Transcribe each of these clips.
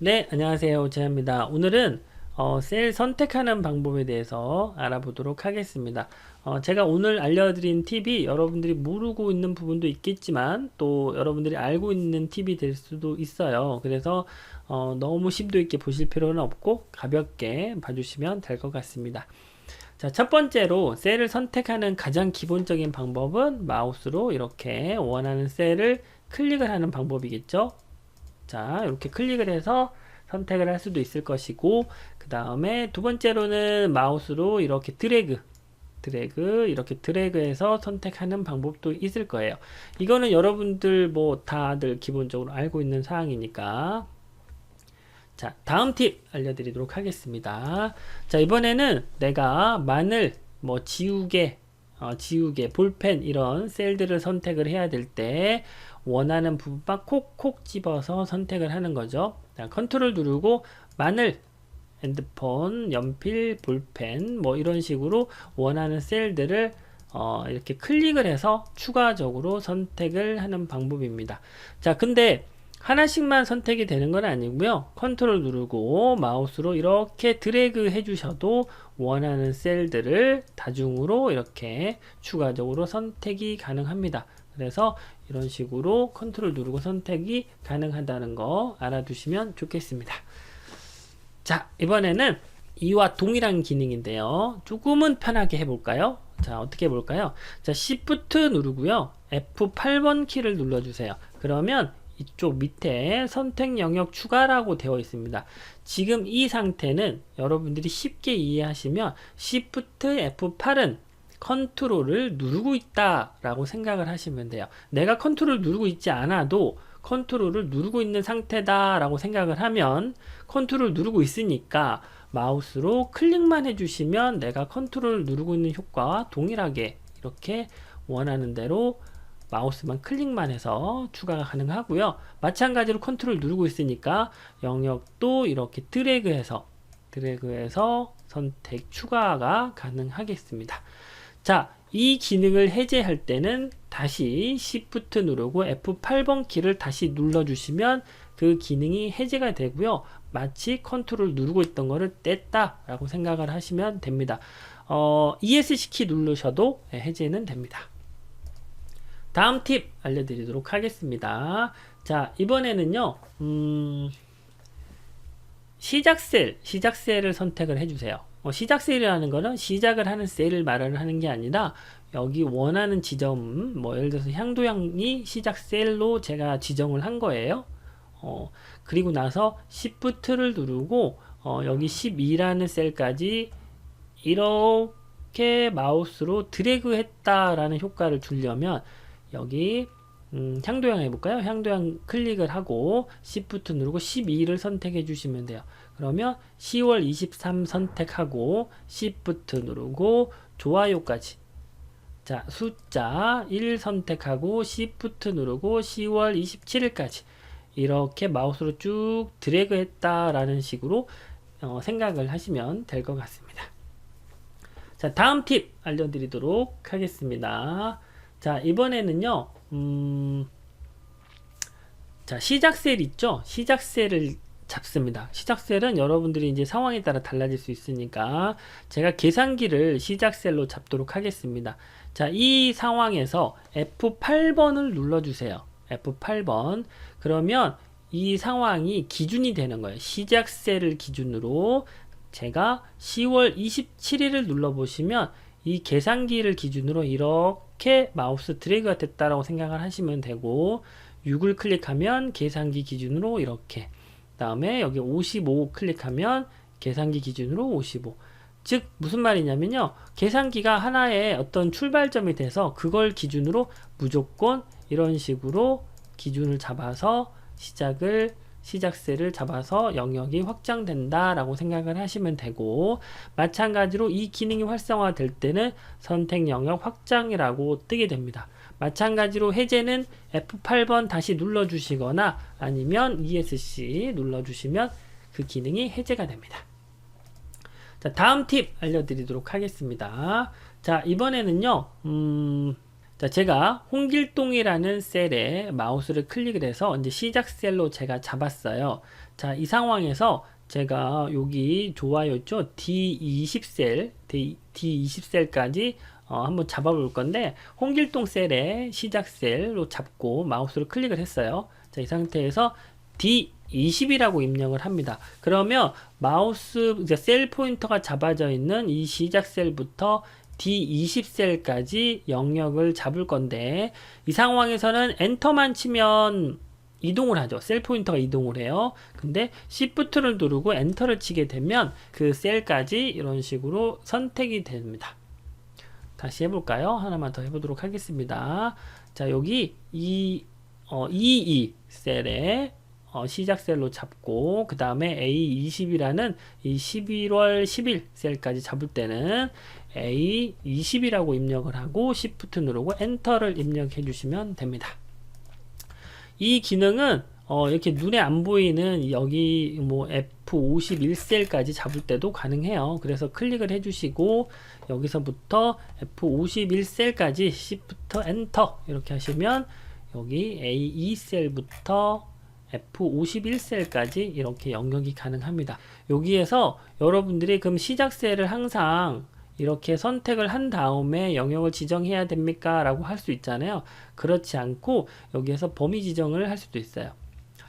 네, 안녕하세요. 재현입니다. 오늘은 셀 선택하는 방법에 대해서 알아보도록 하겠습니다. 제가 오늘 알려드린 팁이 여러분들이 모르고 있는 부분도 있겠지만 또 여러분들이 알고 있는 팁이 될 수도 있어요. 그래서 너무 심도 있게 보실 필요는 없고 가볍게 봐주시면 될 것 같습니다. 자, 첫 번째로 셀을 선택하는 가장 기본적인 방법은 마우스로 이렇게 원하는 셀을 클릭을 하는 방법이겠죠. 자, 이렇게 클릭을 해서 선택을 할 수도 있을 것이고, 그 다음에 두 번째로는 마우스로 이렇게 드래그 이렇게 드래그해서 선택하는 방법도 있을 거예요. 이거는 여러분들 뭐 다들 기본적으로 알고 있는 사항이니까. 자, 다음 팁 알려드리도록 하겠습니다. 자, 이번에는 내가 마늘, 뭐 지우개, 볼펜 이런 셀들을 선택을 해야 될 때 원하는 부분만 콕콕 집어서 선택을 하는 거죠. 자, 컨트롤 누르고 마늘, 핸드폰, 연필, 볼펜 뭐 이런 식으로 원하는 셀들을 이렇게 클릭을 해서 추가적으로 선택을 하는 방법입니다. 자, 근데 하나씩만 선택이 되는 건 아니고요. 컨트롤 누르고 마우스로 이렇게 드래그 해주셔도 원하는 셀들을 다중으로 이렇게 추가적으로 선택이 가능합니다. 그래서 이런 식으로 컨트롤 누르고 선택이 가능하다는 거 알아두시면 좋겠습니다. 자, 이번에는 이와 동일한 기능인데요. 조금은 편하게 해볼까요? 자, 어떻게 해볼까요? 자, Shift 누르고요. F8번 키를 눌러주세요. 그러면 이쪽 밑에 선택 영역 추가라고 되어 있습니다. 지금 이 상태는 여러분들이 쉽게 이해하시면 Shift F8은 컨트롤을 누르고 있다 라고 생각을 하시면 돼요. 내가 컨트롤을 누르고 있지 않아도 컨트롤을 누르고 있는 상태다 라고 생각을 하면 컨트롤을 누르고 있으니까 마우스로 클릭만 해주시면 내가 컨트롤을 누르고 있는 효과와 동일하게 이렇게 원하는 대로 마우스만 클릭만 해서 추가가 가능하고요. 마찬가지로 컨트롤 누르고 있으니까 영역도 이렇게 드래그해서 선택 추가가 가능하겠습니다. 자, 이 기능을 해제할 때는 다시 Shift 누르고 F8번 키를 다시 눌러주시면 그 기능이 해제가 되고요. 마치 컨트롤 누르고 있던 거를 뗐다 라고 생각을 하시면 됩니다. ESC 키 누르셔도 해제는 됩니다. 다음 팁 알려드리도록 하겠습니다. 자, 이번에는요, 시작 셀을 선택을 해주세요. 시작 셀이라는 거는 시작을 하는 셀을 말을 하는 게 아니라 여기 원하는 지점, 뭐 예를 들어서 향도양이 시작 셀로 제가 지정을 한 거예요. 그리고 나서 Shift를 누르고 여기 12라는 셀까지 이렇게 마우스로 드래그 했다라는 효과를 주려면 여기 향도양 해볼까요? 향도양 클릭을 하고 Shift 누르고 12를 선택해 주시면 돼요. 그러면 10월 23 선택하고 Shift 누르고 좋아요까지, 자, 숫자 1 선택하고 Shift 누르고 10월 27일까지 이렇게 마우스로 쭉 드래그 했다라는 식으로 생각을 하시면 될 것 같습니다. 자, 다음 팁 알려드리도록 하겠습니다. 자, 이번에는요, 자, 시작 셀 있죠? 시작 셀을 잡습니다. 시작 셀은 여러분들이 이제 상황에 따라 달라질 수 있으니까 제가 계산기를 시작 셀로 잡도록 하겠습니다. 자, 이 상황에서 F8번을 눌러주세요. F8번. 그러면 이 상황이 기준이 되는 거예요. 시작 셀을 기준으로 제가 10월 27일을 눌러보시면 이 계산기를 기준으로 이렇게 마우스 드래그가 됐다라고 생각을 하시면 되고 6을 클릭하면 계산기 기준으로 이렇게, 그 다음에 여기 55 클릭하면 계산기 기준으로 55. 즉 무슨 말이냐면요, 계산기가 하나의 어떤 출발점이 돼서 그걸 기준으로 무조건 이런 식으로 기준을 잡아서 시작 셀을 잡아서 영역이 확장된다 라고 생각을 하시면 되고, 마찬가지로 이 기능이 활성화될 때는 선택 영역 확장이라고 뜨게 됩니다. 마찬가지로 해제는 F8번 다시 눌러주시거나 아니면 ESC 눌러주시면 그 기능이 해제가 됩니다. 자, 다음 팁 알려드리도록 하겠습니다. 자, 이번에는요, 자, 제가 홍길동이라는 셀에 마우스를 클릭을 해서 이제 시작 셀로 제가 잡았어요. 자, 이 상황에서 제가 여기 좋아요 있죠? D20셀, D20셀까지 한번 잡아볼 건데, 홍길동 셀에 시작 셀로 잡고 마우스를 클릭을 했어요. 자, 이 상태에서 D20이라고 입력을 합니다. 그러면 마우스, 이제 셀 포인터가 잡아져 있는 이 시작 셀부터 D20셀까지 영역을 잡을 건데, 이 상황에서는 엔터만 치면 이동을 하죠. 셀 포인터가 이동을 해요. 근데 Shift를 누르고 엔터를 치게 되면 그 셀까지 이런 식으로 선택이 됩니다. 다시 해볼까요? 하나만 더 해보도록 하겠습니다. 자, 여기 E2 셀에 시작 셀로 잡고, 그 다음에 A20이라는 이 11월 10일 셀까지 잡을 때는 A20이라고 입력을 하고 Shift 누르고 엔터를 입력해 주시면 됩니다. 이 기능은 이렇게 눈에 안 보이는 여기 뭐 F51셀까지 잡을 때도 가능해요. 그래서 클릭을 해주시고 여기서부터 F51셀까지 Shift 엔터 이렇게 하시면 여기 A2셀부터 F51셀까지 이렇게 영역이 가능합니다. 여기에서 여러분들이 그럼 시작 셀을 항상 이렇게 선택을 한 다음에 영역을 지정해야 됩니까? 라고 할 수 있잖아요. 그렇지 않고 여기에서 범위 지정을 할 수도 있어요.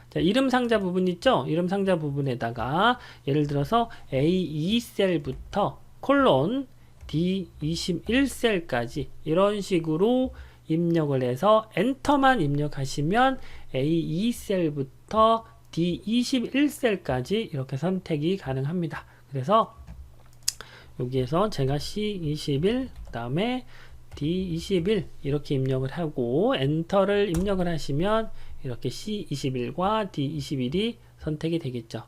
자, 이름 상자 부분 있죠? 이름 상자 부분에다가 예를 들어서 A2셀부터 콜론 D21셀까지 이런 식으로 입력을 해서 엔터만 입력하시면 A2셀부터 D21셀까지 이렇게 선택이 가능합니다. 그래서 여기에서 제가 C21, 그 다음에 D21 이렇게 입력을 하고 엔터를 입력을 하시면 이렇게 C21과 D21이 선택이 되겠죠.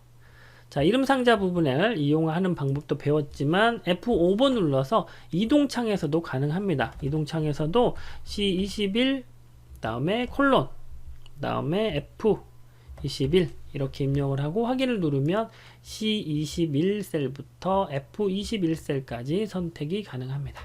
자, 이름 상자 부분을 이용하는 방법도 배웠지만 F5번 눌러서 이동창에서도 가능합니다. 이동창에서도 C21, 그 다음에 콜론, 그 다음에 F21 이렇게 입력을 하고 확인을 누르면 C21셀부터 F21셀까지 선택이 가능합니다.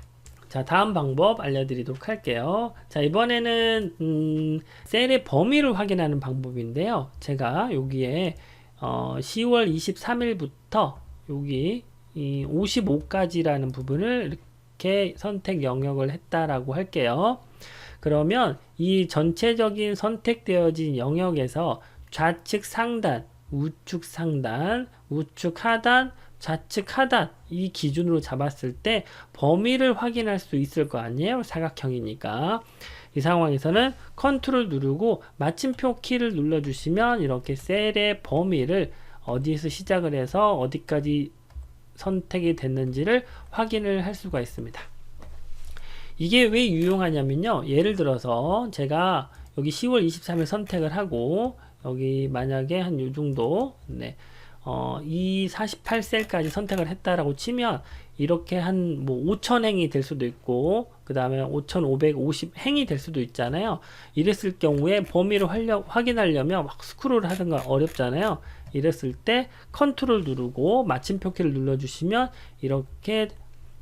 자, 다음 방법 알려드리도록 할게요. 자, 이번에는 셀의 범위를 확인하는 방법인데요. 제가 여기에 10월 23일부터 여기 이 55까지라는 부분을 이렇게 선택 영역을 했다라고 할게요. 그러면 이 전체적인 선택되어진 영역에서 좌측 상단, 우측 상단, 우측 하단, 좌측 하단 이 기준으로 잡았을 때 범위를 확인할 수 있을 거 아니에요? 사각형이니까. 이 상황에서는 컨트롤 누르고 마침표 키를 눌러주시면 이렇게 셀의 범위를 어디에서 시작을 해서 어디까지 선택이 됐는지를 확인을 할 수가 있습니다. 이게 왜 유용하냐면요. 예를 들어서 제가 여기 10월 23일 선택을 하고 여기 만약에 한 요 정도 이 48셀까지 선택을 했다라고 치면 이렇게 한 뭐 5000행이 될 수도 있고 그 다음에 5550행이 될 수도 있잖아요. 이랬을 경우에 범위를 확인하려면 막 스크롤 하든가 어렵잖아요. 이랬을 때 컨트롤 누르고 마침표 키를 눌러주시면 이렇게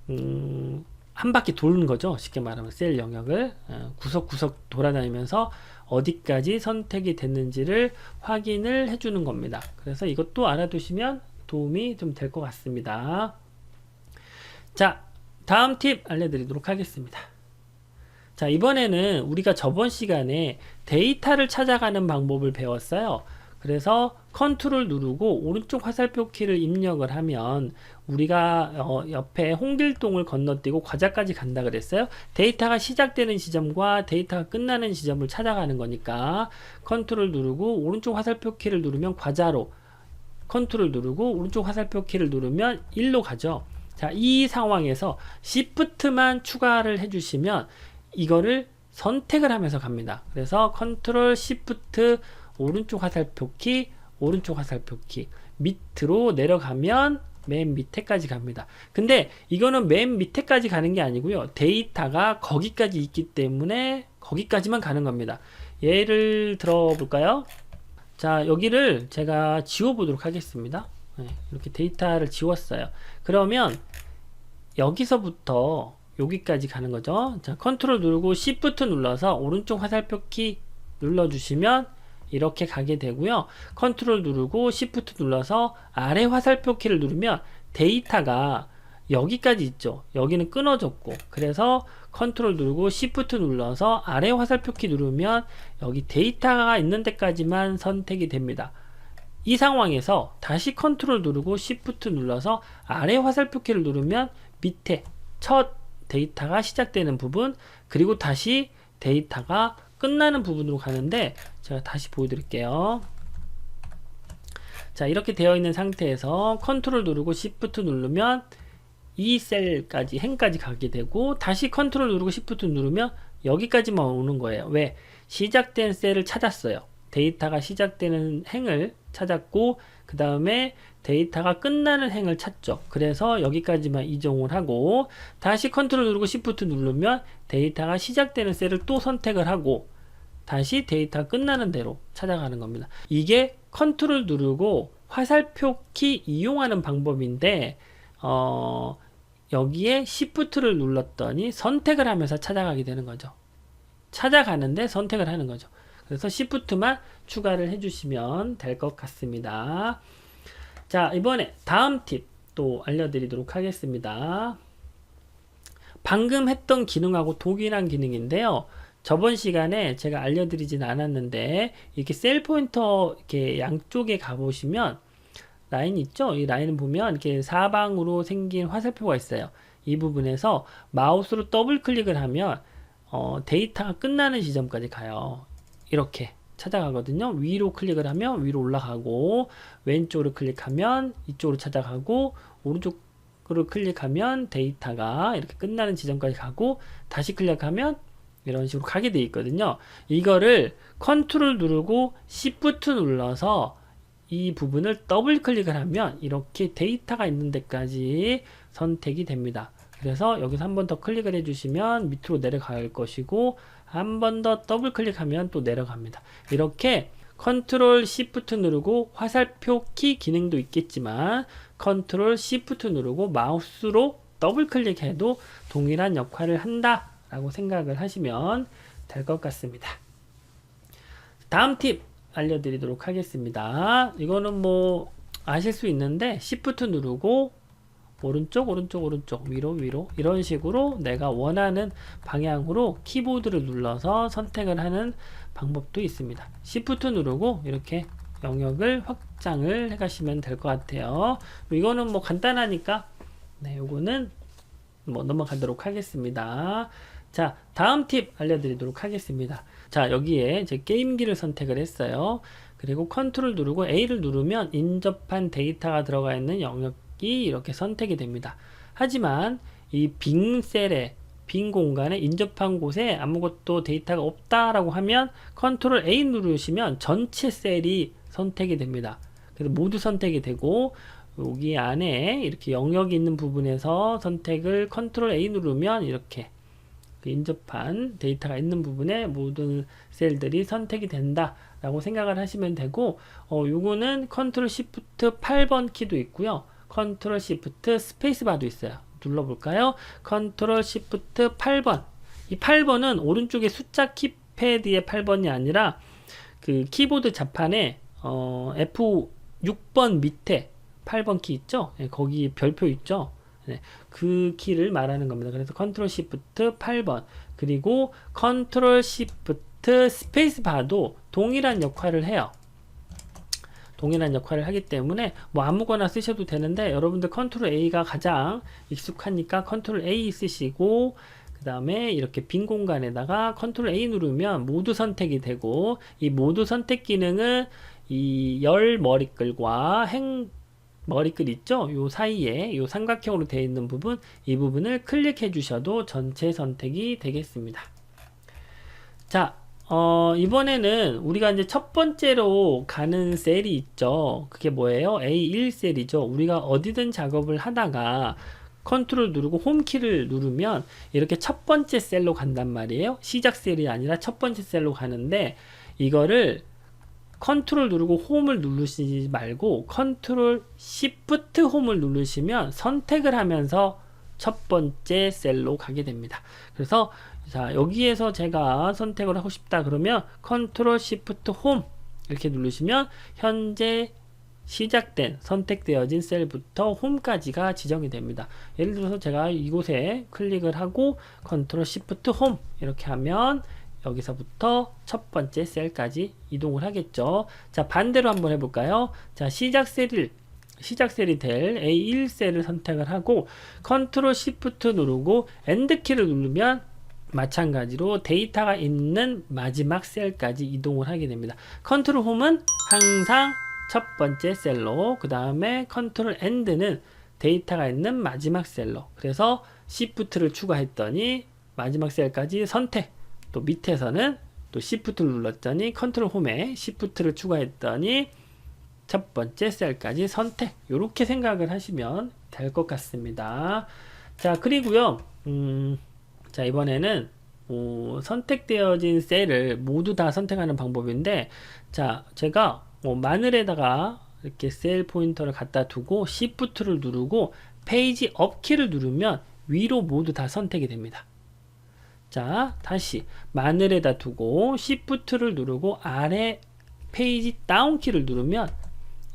한 바퀴 도는 거죠. 쉽게 말하면 셀 영역을 구석구석 돌아다니면서 어디까지 선택이 됐는지를 확인을 해주는 겁니다. 그래서 이것도 알아두시면 도움이 좀 될 것 같습니다. 자, 다음 팁 알려드리도록 하겠습니다. 자, 이번에는 우리가 저번 시간에 데이터를 찾아가는 방법을 배웠어요. 그래서 컨트롤 누르고 오른쪽 화살표 키를 입력을 하면 우리가 옆에 홍길동을 건너뛰고 과자까지 간다 그랬어요. 데이터가 시작되는 지점과 데이터가 끝나는 지점을 찾아가는 거니까 컨트롤 누르고 오른쪽 화살표 키를 누르면 과자로, 컨트롤 누르고 오른쪽 화살표 키를 누르면 1로 가죠. 자, 이 상황에서 Shift만 추가를 해주시면 이거를 선택을 하면서 갑니다. 그래서 컨트롤 Shift 오른쪽 화살표 키, 오른쪽 화살표 키 밑으로 내려가면 맨 밑에까지 갑니다. 근데 이거는 맨 밑에까지 가는 게 아니고요. 데이터가 거기까지 있기 때문에 거기까지만 가는 겁니다. 예를 들어 볼까요? 자, 여기를 제가 지워 보도록 하겠습니다. 이렇게 데이터를 지웠어요. 그러면 여기서부터 여기까지 가는 거죠. 자, 컨트롤 누르고 Shift 눌러서 오른쪽 화살표 키 눌러주시면 이렇게 가게 되고요. 컨트롤 누르고 Shift 눌러서 아래 화살표 키를 누르면 데이터가 여기까지 있죠. 여기는 끊어졌고, 그래서 컨트롤 누르고 Shift 눌러서 아래 화살표 키 누르면 여기 데이터가 있는 데까지만 선택이 됩니다. 이 상황에서 다시 컨트롤 누르고 Shift 눌러서 아래 화살표 키를 누르면 밑에 첫 데이터가 시작되는 부분, 그리고 다시 데이터가 끝나는 부분으로 가는데, 제가 다시 보여드릴게요. 자, 이렇게 되어 있는 상태에서 컨트롤 누르고 Shift 누르면 이 셀까지, 행까지 가게 되고, 다시 컨트롤 누르고 Shift 누르면 여기까지만 오는 거예요. 왜? 시작된 셀을 찾았어요. 데이터가 시작되는 행을 찾았고, 그 다음에 데이터가 끝나는 행을 찾죠. 그래서 여기까지만 이동을 하고, 다시 컨트롤 누르고 Shift 누르면 데이터가 시작되는 셀을 또 선택을 하고, 다시 데이터가 끝나는 대로 찾아가는 겁니다. 이게 컨트롤 누르고 화살표 키 이용하는 방법인데, 여기에 Shift를 눌렀더니 선택을 하면서 찾아가게 되는 거죠. 찾아가는데 선택을 하는 거죠. 그래서 Shift만 추가를 해주시면 될 것 같습니다. 자, 이번에 다음 팁 또 알려드리도록 하겠습니다. 방금 했던 기능하고 동일한 기능인데요. 저번 시간에 제가 알려드리진 않았는데, 이렇게 셀 포인터 이렇게 양쪽에 가보시면 라인 있죠? 이 라인을 보면 이렇게 사방으로 생긴 화살표가 있어요. 이 부분에서 마우스로 더블 클릭을 하면 데이터가 끝나는 지점까지 가요. 이렇게 찾아가거든요. 위로 클릭을 하면 위로 올라가고, 왼쪽으로 클릭하면 이쪽으로 찾아가고, 오른쪽으로 클릭하면 데이터가 이렇게 끝나는 지점까지 가고, 다시 클릭하면 이런 식으로 가게 되어 있거든요. 이거를 컨트롤 누르고 Shift 눌러서 이 부분을 더블 클릭을 하면 이렇게 데이터가 있는 데까지 선택이 됩니다. 그래서 여기서 한 번 더 클릭을 해주시면 밑으로 내려갈 것이고, 한 번 더 더블 클릭하면 또 내려갑니다. 이렇게 컨트롤 Shift 누르고 화살표 키 기능도 있겠지만, 컨트롤 Shift 누르고 마우스로 더블 클릭해도 동일한 역할을 한다 라고 생각을 하시면 될 것 같습니다. 다음 팁 알려드리도록 하겠습니다. 이거는 뭐 아실 수 있는데, Shift 누르고 오른쪽 위로 이런 식으로 내가 원하는 방향으로 키보드를 눌러서 선택을 하는 방법도 있습니다. Shift 누르고 이렇게 영역을 확장을 해 가시면 될 것 같아요. 이거는 뭐 간단하니까 요거는 뭐 넘어가도록 하겠습니다. 자, 다음 팁 알려드리도록 하겠습니다. 자, 여기에 제 게임기를 선택을 했어요. 그리고 컨트롤 누르고 A를 누르면 인접한 데이터가 들어가 있는 영역이 이렇게 선택이 됩니다. 하지만 이 빈 셀에, 빈 공간에 인접한 곳에 아무것도 데이터가 없다라고 하면 컨트롤 A 누르시면 전체 셀이 선택이 됩니다. 그래서 모두 선택이 되고, 여기 안에 이렇게 영역이 있는 부분에서 선택을 컨트롤 A 누르면 이렇게 인접한 데이터가 있는 부분에 모든 셀들이 선택이 된다 라고 생각을 하시면 되고, 요거는 컨트롤 시프트 8번 키도 있고요, 컨트롤 시프트 스페이스바도 있어요. 눌러볼까요? 컨트롤 시프트 8번. 이 8번은 오른쪽에 숫자 키패드의 8번이 아니라 그 키보드 자판에 F6번 밑에 8번 키 있죠? 네, 거기 별표 있죠? 네, 그 키를 말하는 겁니다. 그래서 컨트롤 시프트 8번, 그리고 컨트롤 시프트 스페이스 바도 동일한 역할을 해요. 동일한 역할을 하기 때문에 뭐 아무거나 쓰셔도 되는데, 여러분들 컨트롤 A가 가장 익숙하니까 컨트롤 A 쓰시고, 그 다음에 이렇게 빈 공간에다가 컨트롤 A 누르면 모두 선택이 되고, 이 모두 선택 기능은 이 열 머리글과 행 머리글 있죠? 요 사이에 요 삼각형으로 되어 있는 부분, 이 부분을 클릭해 주셔도 전체 선택이 되겠습니다. 자, 이번에는 우리가 이제 첫 번째로 가는 셀이 있죠. 그게 뭐예요? A1 셀이죠. 우리가 어디든 작업을 하다가 컨트롤 누르고 홈키를 누르면 이렇게 첫 번째 셀로 간단 말이에요. 시작 셀이 아니라 첫 번째 셀로 가는데, 이거를 컨트롤 누르고 홈을 누르시지 말고 컨트롤 시프트 홈을 누르시면 선택을 하면서 첫 번째 셀로 가게 됩니다. 그래서 자, 여기에서 제가 선택을 하고 싶다 그러면 컨트롤 시프트 홈 이렇게 누르시면 현재 시작된 선택되어진 셀부터 홈까지가 지정이 됩니다. 예를 들어서 제가 이곳에 클릭을 하고 컨트롤 시프트 홈 이렇게 하면 여기서부터 첫 번째 셀까지 이동을 하겠죠. 자, 반대로 한번 해볼까요? 자, 시작 셀이 될 A1셀을 선택을 하고 컨트롤 시프트 누르고 엔드 키를 누르면 마찬가지로 데이터가 있는 마지막 셀까지 이동을 하게 됩니다. 컨트롤 홈은 항상 첫 번째 셀로, 그 다음에 컨트롤 엔드는 데이터가 있는 마지막 셀로. 그래서 시프트를 추가했더니 마지막 셀까지 선택. 또 밑에서는 또 시프트를 눌렀더니 컨트롤 홈에 시프트를 추가했더니 첫 번째 셀까지 선택. 이렇게 생각을 하시면 될 것 같습니다. 자, 그리고요. 자, 이번에는 선택되어진 셀을 모두 다 선택하는 방법인데, 자, 제가 마늘에다가 이렇게 셀 포인터를 갖다 두고 시프트를 누르고 페이지 업 키를 누르면 위로 모두 다 선택이 됩니다. 자, 다시 마늘에다 두고 시프트를 누르고 아래 페이지 다운 키를 누르면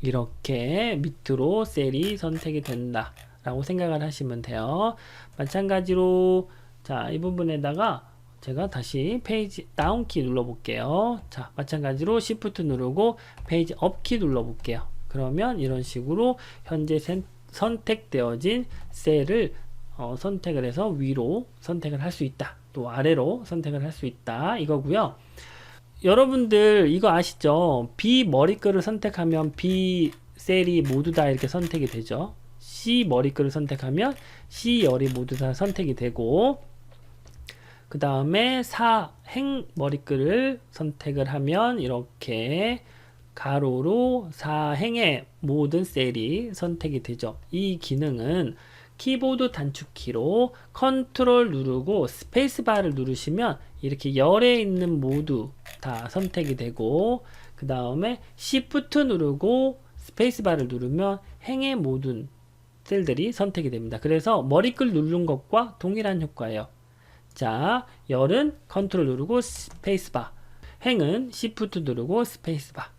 이렇게 밑으로 셀이 선택이 된다 라고 생각을 하시면 돼요. 마찬가지로 자, 이 부분에다가 제가 다시 페이지 다운 키 눌러 볼게요. 자, 마찬가지로 시프트 누르고 페이지 업 키 눌러 볼게요. 그러면 이런 식으로 현재 선택되어진 셀을 선택을 해서 위로 선택을 할 수 있다. 또 아래로 선택을 할 수 있다. 이거고요. 여러분들 이거 아시죠? B 머리글을 선택하면 B 셀이 모두 다 이렇게 선택이 되죠. C 머리글을 선택하면 C 열이 모두 다 선택이 되고, 그 다음에 사행 머리글을 선택을 하면 이렇게 가로로 사행의 모든 셀이 선택이 되죠. 이 기능은 키보드 단축키로 컨트롤 누르고 스페이스바를 누르시면 이렇게 열에 있는 모두 다 선택이 되고, 그 다음에 시프트 누르고 스페이스바를 누르면 행의 모든 셀들이 선택이 됩니다. 그래서 머리글 누른 것과 동일한 효과예요. 자, 열은 컨트롤 누르고 스페이스바, 행은 시프트 누르고 스페이스바.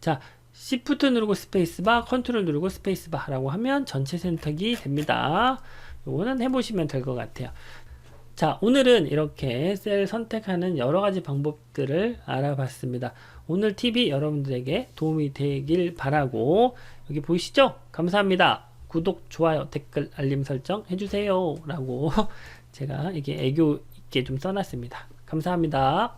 자, 시프트 누르고 스페이스바, 컨트롤 누르고 스페이스바 라고 하면 전체 선택이 됩니다. 요거는 해보시면 될 것 같아요. 자, 오늘은 이렇게 셀 선택하는 여러가지 방법들을 알아봤습니다. 오늘 팁이 여러분들에게 도움이 되길 바라고, 여기 보이시죠? 감사합니다. 구독, 좋아요, 댓글, 알림 설정 해주세요 라고 제가 이게 애교 있게 좀 써놨습니다. 감사합니다.